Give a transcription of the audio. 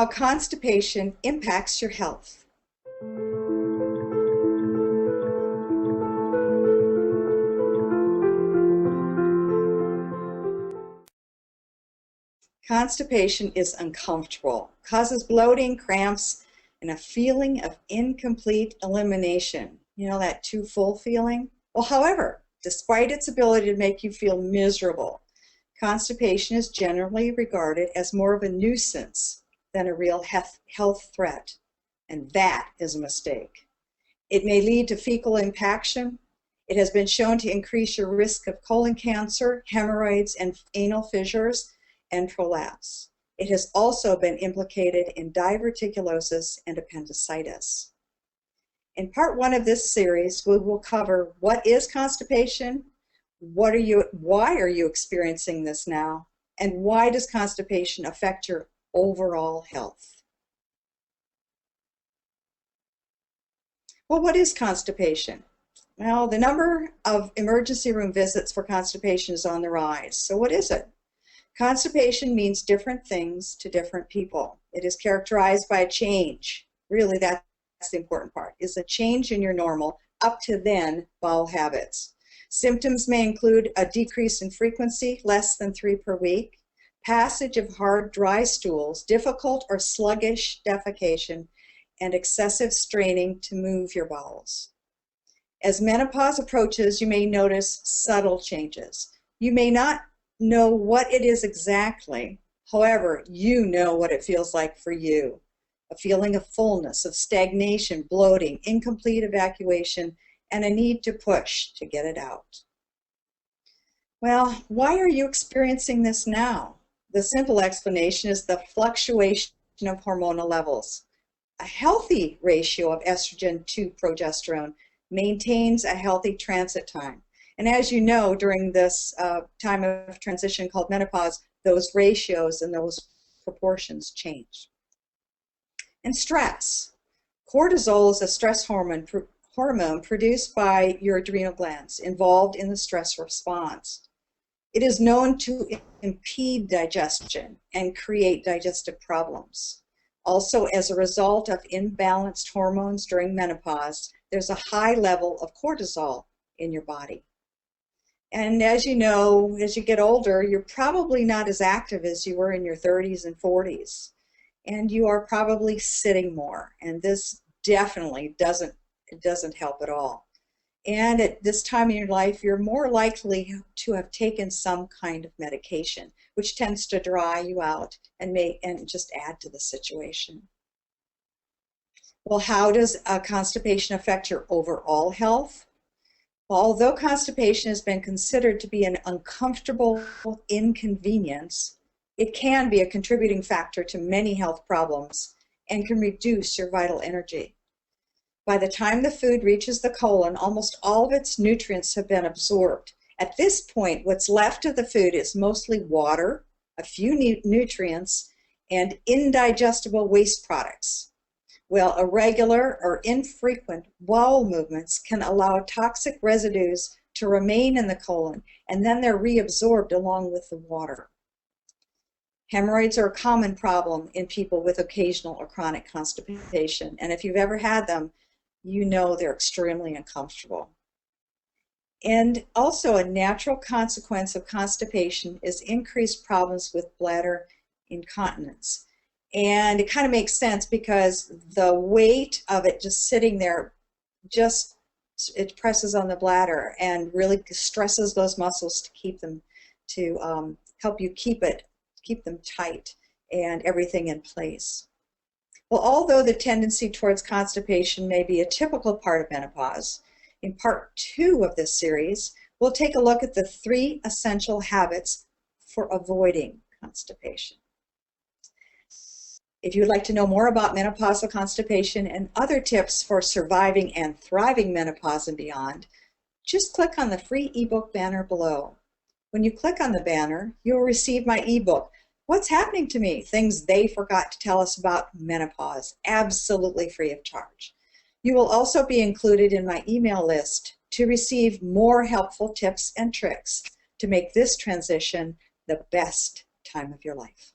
constipation impacts your health. Constipation is uncomfortable, causes bloating, cramps, and a feeling of incomplete elimination. You know, that too full feeling? Well, however, despite its ability to make you feel miserable, constipation is generally regarded as more of a nuisance than a real health threat, and that is a mistake. It may lead to fecal impaction. It has been shown to increase your risk of colon cancer, hemorrhoids, and anal fissures, and prolapse. It has also been implicated in diverticulosis and appendicitis. In part 1 of this series, we will cover what is constipation, why are you experiencing this now, and why does constipation affect your overall health. Well, what is constipation? Well, the number of emergency room visits for constipation is on the rise. So what is it? Constipation means different things to different people. It is characterized by a change. Really, that's the important part, is a change in your normal, up to then, bowel habits. Symptoms may include a decrease in frequency, less than 3 per week, passage of hard, dry stools, difficult or sluggish defecation, and excessive straining to move your bowels. As menopause approaches, you may notice subtle changes. You may not know what it is exactly. However, you know what it feels like for you. A feeling of fullness, of stagnation, bloating, incomplete evacuation, and a need to push to get it out. Well, why are you experiencing this now? The simple explanation is the fluctuation of hormonal levels. A healthy ratio of estrogen to progesterone maintains a healthy transit time. And as you know, during this time of transition called menopause, those ratios and those proportions change. And stress. Cortisol is a stress hormone produced by your adrenal glands involved in the stress response. It is known to impede digestion and create digestive problems. Also, as a result of imbalanced hormones during menopause, there's a high level of cortisol in your body. And as you know, as you get older, you're probably not as active as you were in your 30s and 40s. And you are probably sitting more. And this definitely doesn't help at all. And at this time in your life, you're more likely to have taken some kind of medication, which tends to dry you out and just add to the situation. Well, how does constipation affect your overall health? Well, although constipation has been considered to be an uncomfortable inconvenience, it can be a contributing factor to many health problems and can reduce your vital energy. By the time the food reaches the colon, almost all of its nutrients have been absorbed. At this point, what's left of the food is mostly water, a few nutrients, and indigestible waste products. Well, irregular or infrequent bowel movements can allow toxic residues to remain in the colon, and then they're reabsorbed along with the water. Hemorrhoids are a common problem in people with occasional or chronic constipation, and if you've ever had them, you know they're extremely uncomfortable. And also a natural consequence of constipation is increased problems with bladder incontinence. And it kind of makes sense because the weight of it just sitting there, it presses on the bladder and really stresses those muscles to keep them, to help you keep them tight and everything in place. Well, although the tendency towards constipation may be a typical part of menopause, in part 2 of this series, we'll take a look at the 3 essential habits for avoiding constipation. If you'd like to know more about menopausal constipation and other tips for surviving and thriving menopause and beyond, just click on the free ebook banner below. When you click on the banner, you'll receive my ebook, What's Happening to Me? Things They Forgot to Tell Us About Menopause, absolutely free of charge. You will also be included in my email list to receive more helpful tips and tricks to make this transition the best time of your life.